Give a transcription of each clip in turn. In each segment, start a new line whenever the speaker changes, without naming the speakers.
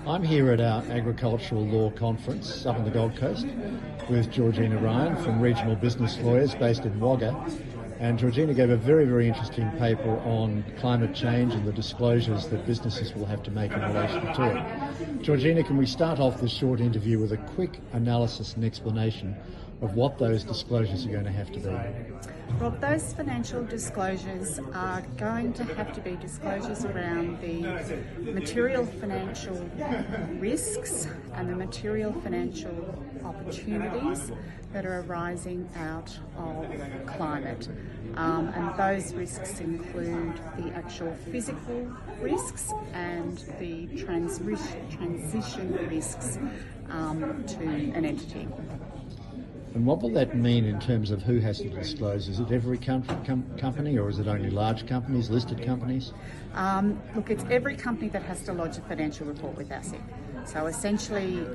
I'm here at our agricultural law conference up on the Gold Coast with Georgiena Ryan from Regional Business Lawyers based in Wagga. And Georgiena gave a very, very interesting paper on climate change and the disclosures that businesses will have to make in relation to it. Georgiena, can we start off this short interview with a quick analysis and explanation of what those disclosures are going to have to be?
Well, those financial disclosures are going to have to be disclosures around the material financial risks and the material financial opportunities that are arising out of climate. And those risks include the actual physical risks and the transition risks to an entity.
And what will that mean in terms of who has to disclose? Is it every company, or is it only large companies, listed companies?
Look, it's every company that has to lodge a financial report with ASIC. So essentially,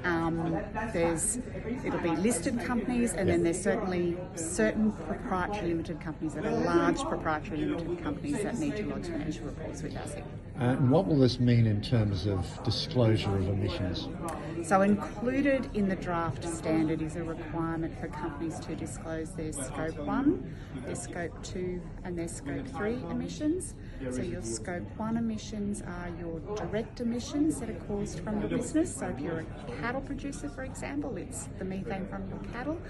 it'll be listed companies, and then there's certainly certain proprietary limited companies that are large proprietary limited companies that need to lodge financial reports with ASIC.
And what will this mean in terms of disclosure of emissions?
So included in the draft standard is a requirement for companies to disclose their Scope 1, their Scope 2 and their Scope 3 emissions. So your Scope 1 emissions are your direct emissions that are caused from your business. So if you're a cattle producer, for example, it's the methane from your cattle.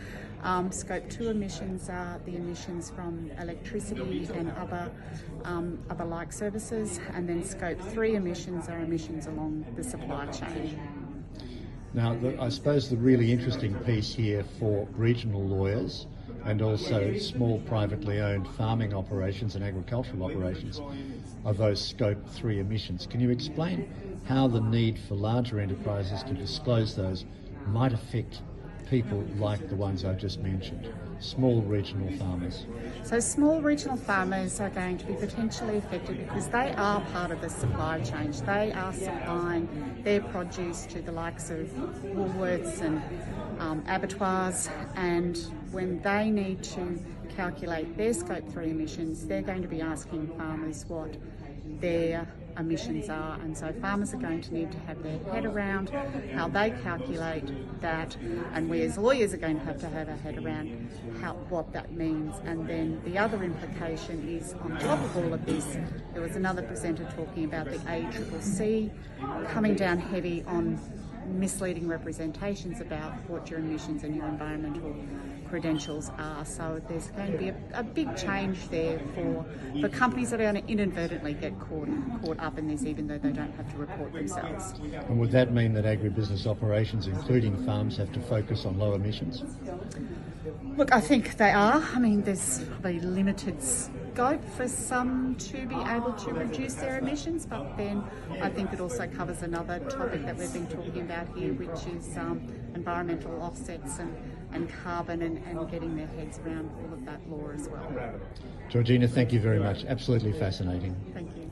Scope 2 emissions are the emissions from electricity and other like services. And then Scope 3 emissions are emissions along the supply chain.
Now, I suppose the really interesting piece here for regional lawyers and also small privately owned farming operations and agricultural operations are those Scope 3 emissions. Can you explain how the need for larger enterprises to disclose those might affect people like the ones I've just mentioned, small regional farmers?
So small regional farmers are going to be potentially affected because they are part of the supply chain. They are supplying their produce to the likes of Woolworths and abattoirs, and when they need to calculate their Scope 3 emissions, they're going to be asking farmers what their emissions are, and so farmers are going to need to have their head around how they calculate that, and we as lawyers are going to have a head around what that means. And then the other implication is, on top of all of this, there was another presenter talking about the ACCC coming down heavy on misleading representations about what your emissions and your environmental credentials are. So there's going to be a big change there for companies that are going to inadvertently get caught up in this, even though they don't have to report themselves.
And would that mean that agribusiness operations, including farms, have to focus on low emissions?
Look, I think they are. I mean, there's probably limited scope for some to be able to reduce their emissions, but then I think it also covers another topic that we've been talking about here, which is environmental offsets and carbon and getting their heads around all of that law as well.
Georgiena, thank you very much. Absolutely fascinating.
Thank you.